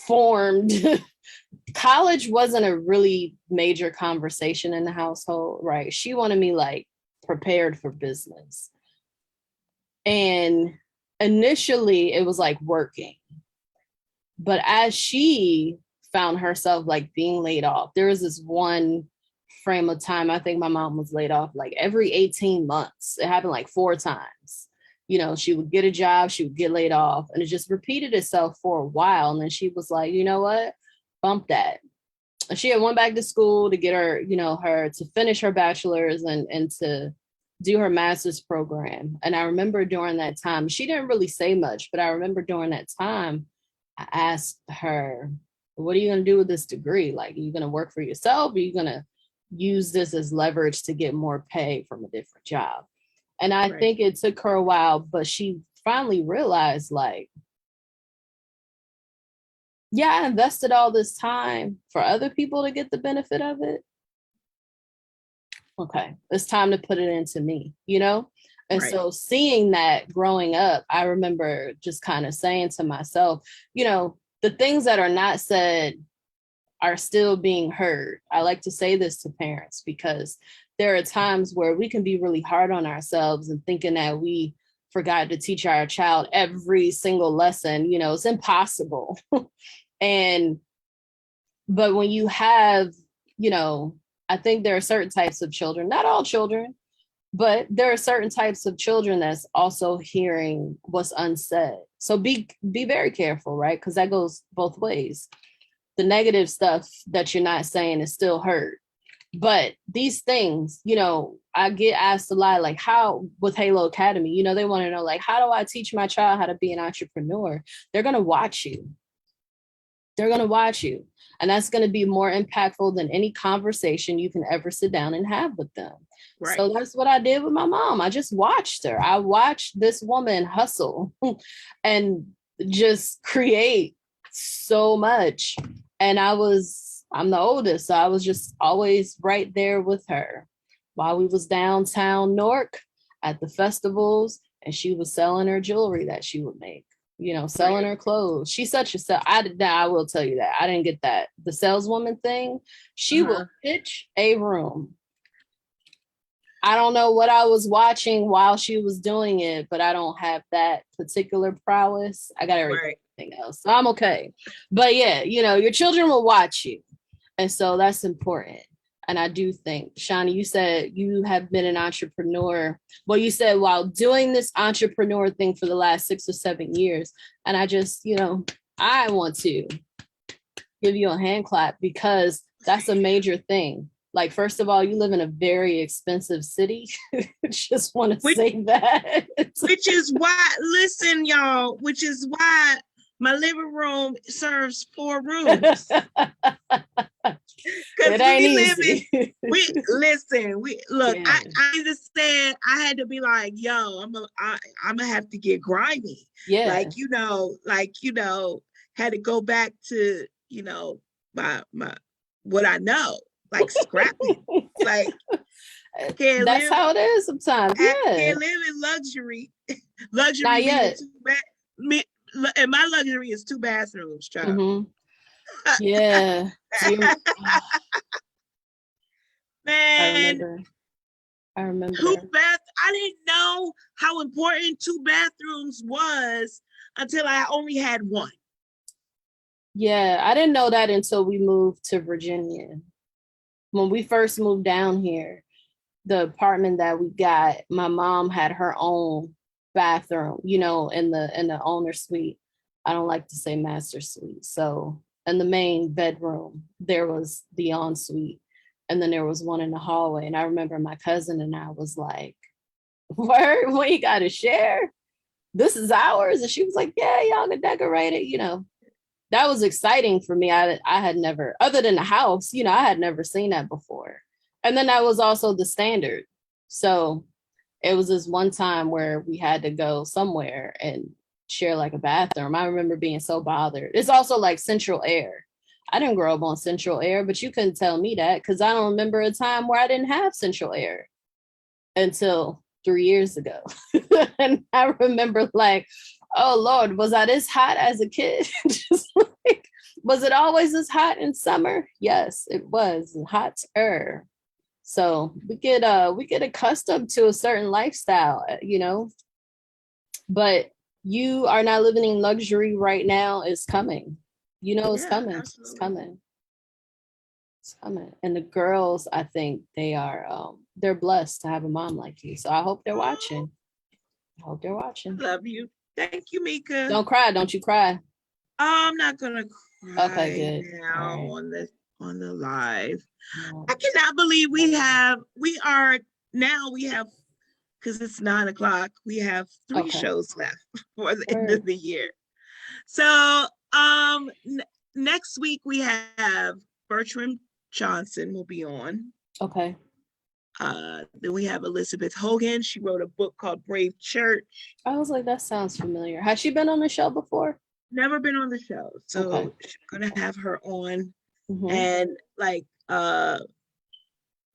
Speaker 2: formed college wasn't a really major conversation in the household, right? She wanted me like prepared for business. And initially it was like working. But as she found herself like being laid off, there was this one frame of time, I think my mom was laid off like every 18 months. It happened like 4 times. You know, she would get a job, she would get laid off, and it just repeated itself for a while. And then she was like, you know what? Bump that. And she had went back to school to get her, you know, her to finish her bachelor's and to do her master's program. And I remember during that time, she didn't really say much, but I remember during that time, I asked her, what are you going to do with this degree? Like, are you going to work for yourself? Or are you going to use this as leverage to get more pay from a different job? And I think it took her a while, but she finally realized, like, yeah, I invested all this time for other people to get the benefit of it. Okay, it's time to put it into me, you know? And so seeing that growing up, I remember just kind of saying to myself, you know, the things that are not said are still being heard. I like to say this to parents because there are times where we can be really hard on ourselves and thinking that we forgot to teach our child every single lesson. You know, it's impossible. But when you have, you know, I think there are certain types of children, not all children, but there are certain types of children that's also hearing what's unsaid. So be very careful, right? Because that goes both ways. The negative stuff that you're not saying is still heard. But these things, you know, I get asked a lot, like how with Halo Academy, you know, they want to know, like, how do I teach my child how to be an entrepreneur? They're going to watch you. They're going to watch you. And that's going to be more impactful than any conversation you can ever sit down and have with them. Right. So that's what I did with my mom. I just watched her. I watched this woman hustle and just create so much. And I'm the oldest, so I was just always right there with her while we was downtown Newark at the festivals, and she was selling her jewelry that she would make, you know, selling her clothes. She's such a I will tell you that. I didn't get that. The saleswoman thing, she will pitch a room. I don't know what I was watching while she was doing it, but I don't have that particular prowess. I got everything else, so I'm okay. But yeah, you know, your children will watch you. And so that's important. And I do think, Shani, you said you have been an entrepreneur. Well, you said while doing this entrepreneur thing for the last 6 or 7 years. And I just, you know, I want to give you a hand clap because that's a major thing. Like, first of all, you live in a very expensive city. Just want to say that.
Speaker 1: Which is why, listen, y'all, which is why my living room serves 4 rooms. Because I understand. I had to be like, yo, I'm gonna have to get grimy. Yeah. Like, you know, had to go back to, you know, my what I know, like scrappy. Like,
Speaker 2: that's how it is sometimes. Yeah.
Speaker 1: Can't live in luxury. Luxury. Not yet. And my luxury is 2 bathrooms, child.
Speaker 2: Mm-hmm. Yeah.
Speaker 1: Man.
Speaker 2: I remember.
Speaker 1: 2 bath. I didn't know how important 2 bathrooms was until I only had 1.
Speaker 2: Yeah, I didn't know that until we moved to Virginia. When we first moved down here, the apartment that we got, my mom had her own bathroom, you know, in the owner suite. I don't like to say master suite. So in the main bedroom, there was the ensuite, and then there was one in the hallway. And I remember my cousin and I was like, "Where we got to share? This is ours." And she was like, "Yeah, y'all can decorate it." You know, that was exciting for me. I had never, other than the house, you know, I had never seen that before. And then that was also the standard. So it was this one time where we had to go somewhere and share like a bathroom. I remember being so bothered. It's also like Central Air. I didn't grow up on Central Air, but you couldn't tell me that because I don't remember a time where I didn't have Central Air until 3 years ago. And I remember like, oh Lord, was I this hot as a kid? Just like, was it always this hot in summer? Yes, it was hotter. So we get accustomed to a certain lifestyle, you know, but you are not living in luxury right now. It's coming. You know, it's coming. Absolutely. It's coming. It's coming. And the girls, I think they're blessed to have a mom like you. So I hope they're watching. I hope they're watching.
Speaker 1: Love you. Thank you, Mika.
Speaker 2: Don't cry. Don't you cry.
Speaker 1: I'm not gonna cry
Speaker 2: okay, good.
Speaker 1: Now on the live. No. I cannot believe we have because it's 9:00. We have 3 shows left for the end of the year. So next week we have Bertram Johnson will be on.
Speaker 2: Okay.
Speaker 1: Then we have Elizabeth Hogan. She wrote a book called Brave Church.
Speaker 2: I was like, that sounds familiar. Has she been on the show before?
Speaker 1: Never been on the show. So she's gonna have her on. And like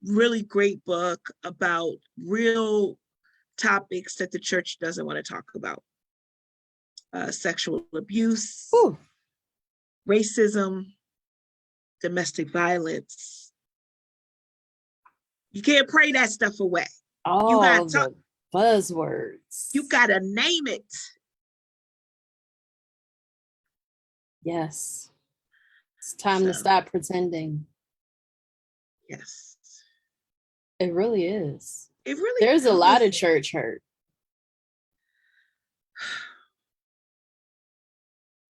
Speaker 1: really great book about real topics that the church doesn't want to talk about. Sexual abuse, racism, domestic violence. You can't pray that stuff away.
Speaker 2: Oh, you gotta talk buzzwords.
Speaker 1: You gotta name it.
Speaker 2: Yes. It's time to stop pretending.
Speaker 1: Yes.
Speaker 2: It really is.
Speaker 1: It really
Speaker 2: There's a lot of church hurt.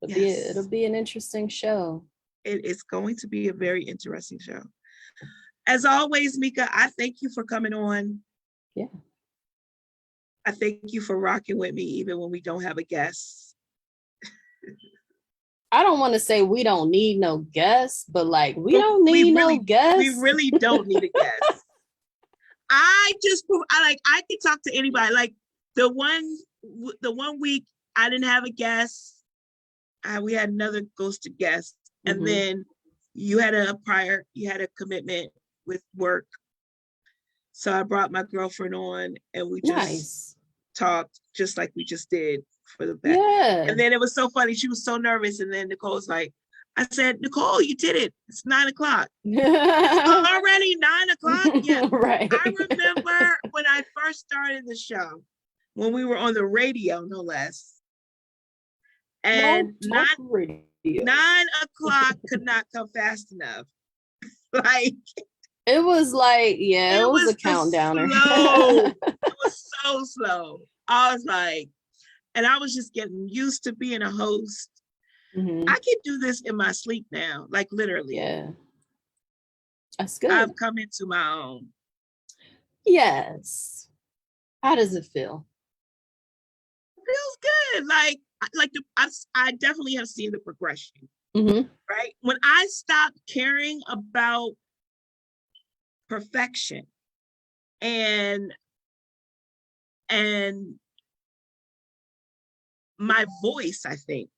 Speaker 2: It'll be an interesting show.
Speaker 1: It is going to be a very interesting show. As always, Mika, I thank you for coming on.
Speaker 2: Yeah.
Speaker 1: I thank you for rocking with me even when we don't have a guest.
Speaker 2: I don't want to say we don't need no guests, but like we don't need no guests.
Speaker 1: We really don't need a guest. I can talk to anybody. Like the one week I didn't have a guest. We had another ghosted guest, and then you had a commitment with work. So I brought my girlfriend on, and we just talked just like we just did for the back.
Speaker 2: Yeah.
Speaker 1: And then it was so funny. She was so nervous, and then Nicole's like, I said, Nicole, you did it. It's 9:00. It's already 9:00. Yeah.
Speaker 2: Right.
Speaker 1: I remember when I first started the show, when we were on the radio, no less. And 9:00 could not come fast enough. Like
Speaker 2: it was like, it was a countdowner.
Speaker 1: It was so slow. I was like, and I was just getting used to being a host. I can do this in my sleep now, like literally.
Speaker 2: Yeah. That's good.
Speaker 1: I've come into my own.
Speaker 2: Yes. How does it feel?
Speaker 1: It feels good. I definitely have seen the progression. Right? When I stopped caring about perfection and my voice, I think.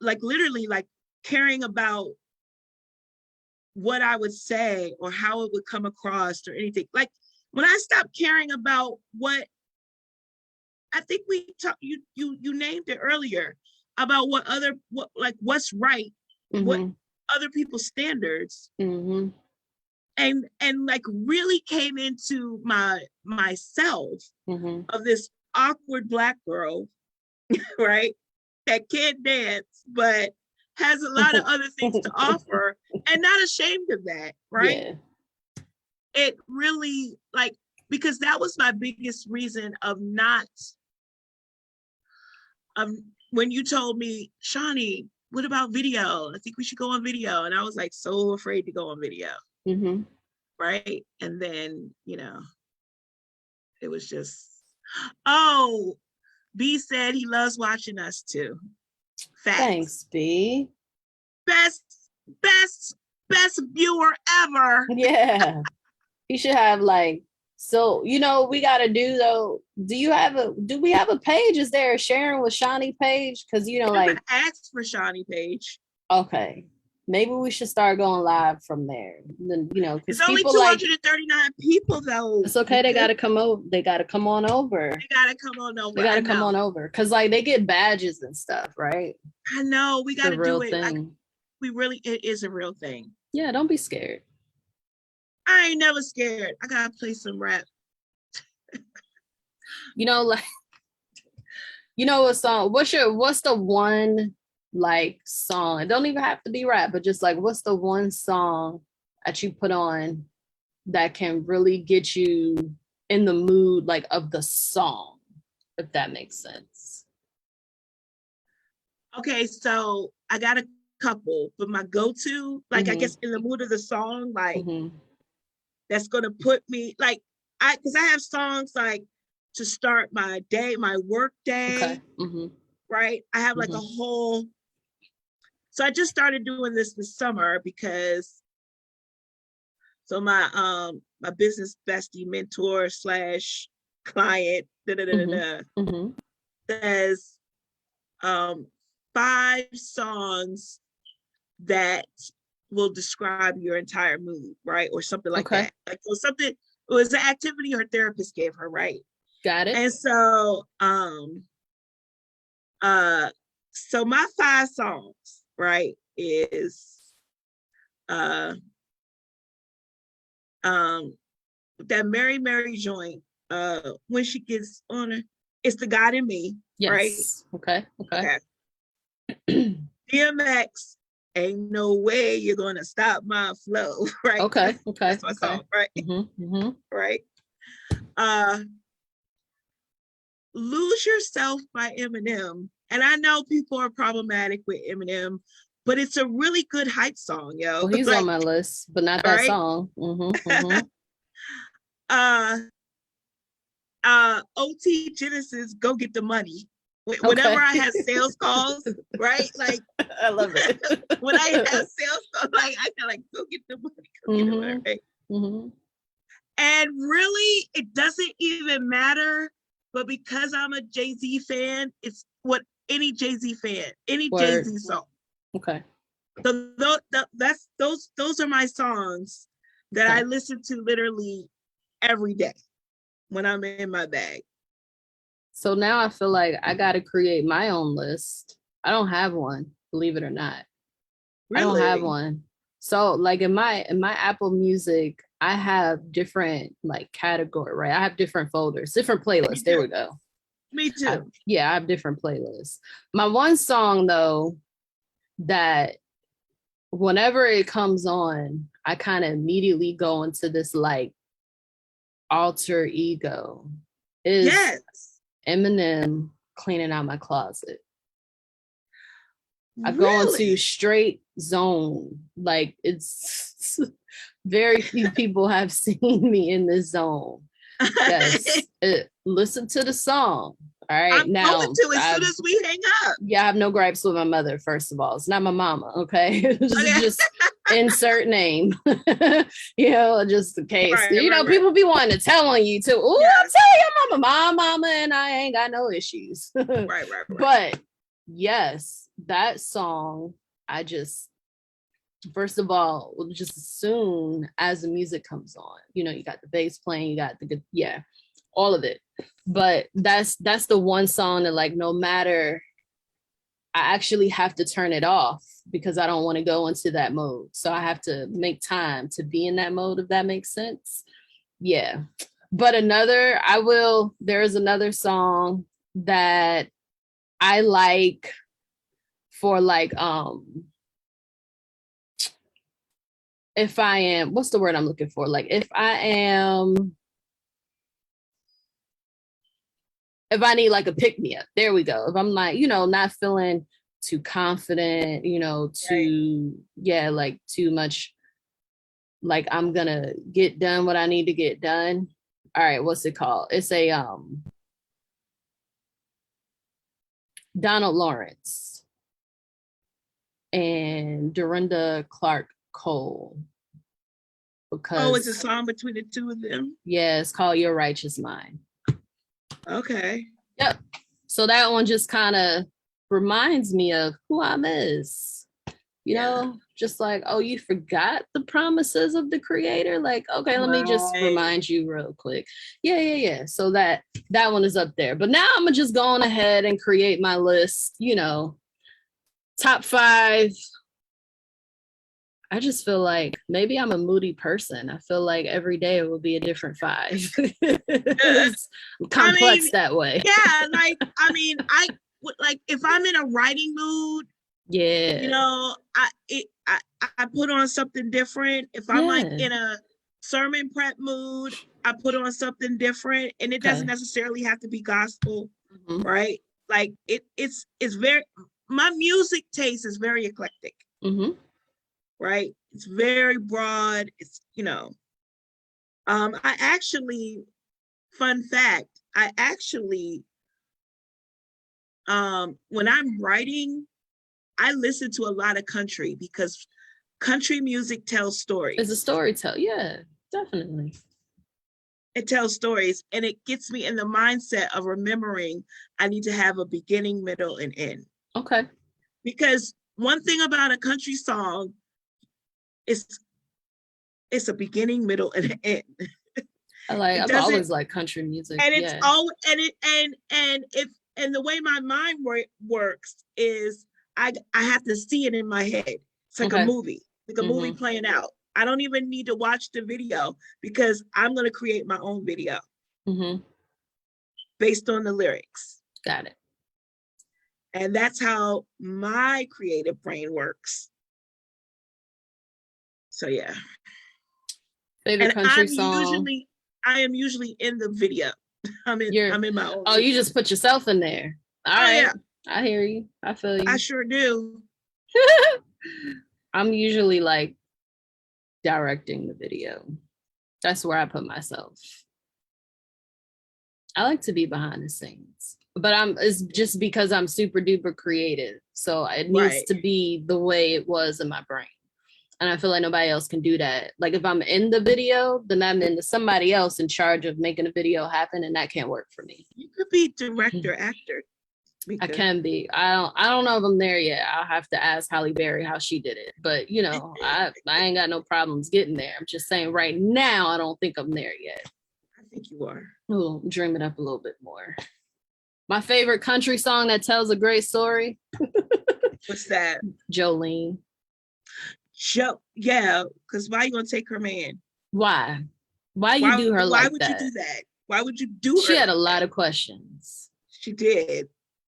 Speaker 1: Like literally like caring about what I would say or how it would come across or anything. Like when I stopped caring about what I think we talked, you named it earlier about what's right, what other people's standards, and like really came into myself of this awkward Black girl, right? That can't dance, but has a lot of other things to offer and not ashamed of that, right? Yeah. It really because that was my biggest reason of not, when you told me, Shani, what about video? I think we should go on video. And I was like, so afraid to go on video. Right. And then, it was just, B said he loves watching us too. Facts.
Speaker 2: Thanks, B.
Speaker 1: Best best viewer ever.
Speaker 2: Yeah. He should have like, so, you know, we got to do though. Do we have a page? Is there a Sharing with Shani page? Because, you know, like.
Speaker 1: Ask for Shani page.
Speaker 2: Okay. Maybe we should start going live from there. Then, you know,
Speaker 1: because it's only 239 people though.
Speaker 2: It's okay. They gotta come over. They gotta come on over.
Speaker 1: They gotta come on over.
Speaker 2: They gotta come on over because like they get badges and stuff, right?
Speaker 1: I know. We gotta do it.
Speaker 2: Thing.
Speaker 1: Like, it is a real thing.
Speaker 2: Yeah, don't be scared.
Speaker 1: I ain't never scared. I gotta play some rap.
Speaker 2: You know, like, you know what song? What's the one like song? It don't even have to be rap, but just like what's the one song that you put on that can really get you in the mood like of the song, if that makes sense?
Speaker 1: Okay, so I got a couple, but my go-to, like I guess in the mood of the song, like that's gonna put me like because I have songs like to start my day, my work day, right? I have like a whole. So I just started doing this summer because. So my business bestie, mentor / client, says 5 songs that will describe your entire mood, right? Or something like that. Like it was an activity her therapist gave her, right?
Speaker 2: Got it.
Speaker 1: And so so my 5 songs, right, is that Mary Mary joint, when she gets on her, it's the God in me, right?
Speaker 2: Okay.
Speaker 1: DMX, ain't no way you're gonna stop my flow, right?
Speaker 2: Okay.
Speaker 1: That's my song, right? Right. Lose Yourself by Eminem. And I know people are problematic with Eminem, but it's a really good hype song, yo.
Speaker 2: Well, he's like, on my list, but not that song.
Speaker 1: OT Genesis, Go Get the Money. Whenever I have sales calls, right? Like
Speaker 2: I love it.
Speaker 1: When I have sales calls, like I can like go get the money, right? And really, it doesn't even matter. But because I'm a Jay-Z fan, it's what any Jay-Z fan, any Jay-Z song.
Speaker 2: Okay.
Speaker 1: So those are my songs that I listen to literally every day when I'm in my bag.
Speaker 2: So now I feel like I got to create my own list. I don't have one, believe it or not. Really? I don't have one. So like in my Apple Music, I have different like category, right? I have different folders, different playlists. There we go.
Speaker 1: Me too.
Speaker 2: I have different playlists. My one song though, that whenever it comes on, I kind of immediately go into this like alter ego is Eminem, Cleaning Out My Closet. I go into straight zone. Like it's very few people have seen me in this zone. Yes. Listen to the song. All right.
Speaker 1: I'm
Speaker 2: now
Speaker 1: going to as soon as we hang up.
Speaker 2: Yeah, I have no gripes with my mother, first of all. It's not my mama, okay? Just insert name. You know, just in case. Right, people be wanting to tell on you too. Ooh, I'm telling your mama, my mama and I ain't got no issues.
Speaker 1: Right.
Speaker 2: But yes, that song, I just, first of all, just as soon as the music comes on, you know, you got the bass playing, you got the good, all of it. But that's the one song that like, no matter, I actually have to turn it off because I don't want to go into that mode. So I have to make time to be in that mode, if that makes sense. Yeah. But there's another song that I like for like, if I am, what's the word I'm looking for? Like if I need like a pick me up, there we go. If I'm like, you know, not feeling too confident, you know, like too much, like I'm gonna get done what I need to get done. All right, what's it called? It's a Donald Lawrence and Dorinda Clark Cole.
Speaker 1: Because it's a song between the two of them?
Speaker 2: Yeah, it's called Your Righteous Mind.
Speaker 1: Okay.
Speaker 2: Yep. So that one just kind of reminds me of who I is. You know, just like, oh, you forgot the promises of the creator. Like, okay, let me just remind you real quick. Yeah. So that one is up there. But now I'm gonna just go on ahead and create my list, you know, top 5. I just feel like maybe I'm a moody person. I feel like every day it will be a different 5. It's complex that way.
Speaker 1: Yeah, like, I would, like, if I'm in a writing mood, you know, I put on something different. If I'm like in a sermon prep mood, I put on something different, and it doesn't necessarily have to be gospel, right? Like it's very, my music taste is very eclectic, right? It's very broad. It's, you know, I actually, fun fact, when I'm writing, I listen to a lot of country because country music tells stories.
Speaker 2: It's a storyteller. Yeah, definitely.
Speaker 1: It tells stories, and it gets me in the mindset of remembering I need to have a beginning, middle, and end.
Speaker 2: Okay.
Speaker 1: Because one thing about a country song is it's a beginning, middle, and an end.
Speaker 2: I've always liked country music.
Speaker 1: And it's all and the way my mind works is I have to see it in my head. It's like a movie, movie playing out. I don't even need to watch the video because I'm going to create my own video based on the lyrics.
Speaker 2: Got it.
Speaker 1: And that's how my creative brain works. So yeah.
Speaker 2: Favorite country song?
Speaker 1: I am usually in the video. I'm in my own.
Speaker 2: Oh, video. You just put yourself in there. All right. Yeah. I hear you. I feel you.
Speaker 1: I sure do.
Speaker 2: I'm usually like directing the video. That's where I put myself. I like to be behind the scenes, but it's just because I'm super duper creative. So it needs to be the way it was in my brain. And I feel like nobody else can do that. Like if I'm in the video, then I'm into somebody else in charge of making a video happen, and that can't work for me.
Speaker 1: You could be director, actor.
Speaker 2: I can be. I don't know if I'm there yet. I'll have to ask Halle Berry how she did it. But you know, I ain't got no problems getting there. I'm just saying right now I don't think I'm there yet.
Speaker 1: I think you are.
Speaker 2: We'll dream it up a little bit more. My favorite country song that tells a great story.
Speaker 1: What's that?
Speaker 2: Jolene.
Speaker 1: Yeah, because why are you gonna take her man?
Speaker 2: Why you do her like that?
Speaker 1: Why would you do that? Why would you do her?
Speaker 2: She had a lot of questions.
Speaker 1: She did.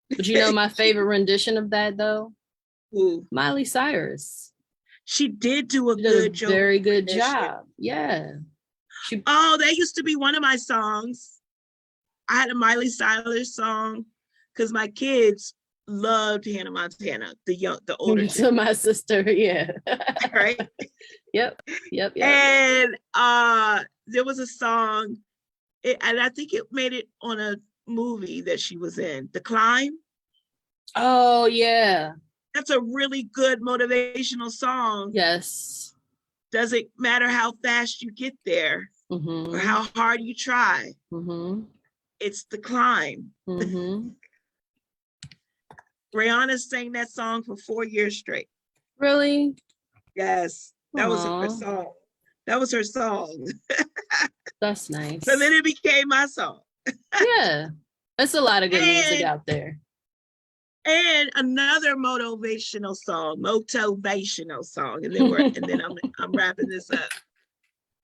Speaker 2: But you know my favorite rendition of that though?
Speaker 1: Ooh.
Speaker 2: Miley Cyrus.
Speaker 1: She did do a
Speaker 2: very good job. Yeah.
Speaker 1: That used to be one of my songs. I had a Miley Cyrus song because my kids loved Hannah Montana, the older.
Speaker 2: To my sister, yeah.
Speaker 1: Right.
Speaker 2: Yep.
Speaker 1: And there was a song, and I think it made it on a movie that she was in, The Climb.
Speaker 2: Oh yeah,
Speaker 1: that's a really good motivational song.
Speaker 2: Yes.
Speaker 1: Doesn't matter how fast you get there or how hard you try. It's the climb. Rihanna sang that song for 4 years straight.
Speaker 2: Really?
Speaker 1: Yes. That was her song. That was her song.
Speaker 2: That's nice.
Speaker 1: So then it became my song.
Speaker 2: Yeah. There's a lot of good music out there.
Speaker 1: And another motivational song. And then I'm wrapping this up.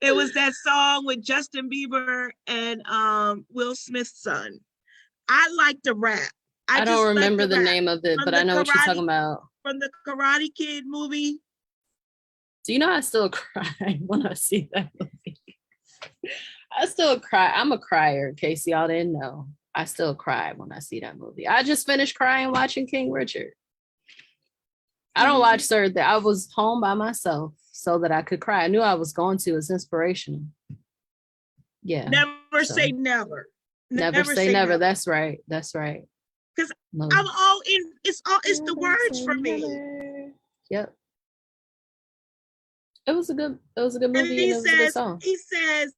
Speaker 1: It was that song with Justin Bieber and Will Smith's son. I like the rap.
Speaker 2: I don't remember the name of it, but I know what you're talking about.
Speaker 1: From the Karate Kid movie.
Speaker 2: Do you know I still cry when I see that movie? I still cry. I'm a crier, in case y'all didn't know. I still cry when I see that movie. I just finished crying watching King Richard. I don't watch certain things. I was home by myself so that I could cry. I knew I was going to. It's inspirational. Yeah.
Speaker 1: Never say never.
Speaker 2: Never say never. That's right.
Speaker 1: Because I'm all in. It's the words for me.
Speaker 2: Yep. It was a good movie, and it was a good song.
Speaker 1: He says,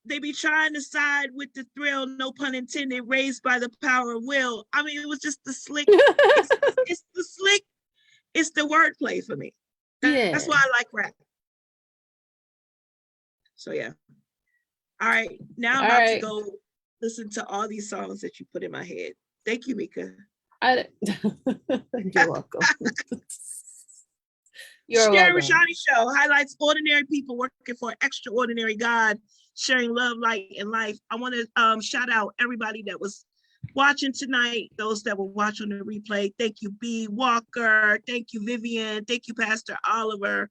Speaker 1: they be trying to side with the thrill, no pun intended, raised by the power of will. I mean, it was just the slick, it's the slick, it's the wordplay for me. That's why I like rap. So yeah. All right, now I'm about to go listen to all these songs that you put in my head. Thank you, Mika.
Speaker 2: You're welcome.
Speaker 1: Sharing with Shani Show highlights ordinary people working for an extraordinary God, sharing love, light, and life. I want to shout out everybody that was watching tonight, those that will watch on the replay. Thank you, B. Walker. Thank you, Vivian. Thank you, Pastor Oliver.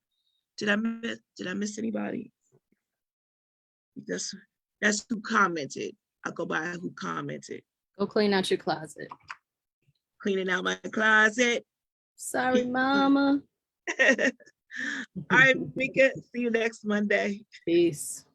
Speaker 1: Did I miss anybody? That's who commented. I'll go by who commented.
Speaker 2: Go clean out your closet.
Speaker 1: Cleaning out my closet.
Speaker 2: Sorry, mama.
Speaker 1: All right, Mika. See you next Monday.
Speaker 2: Peace.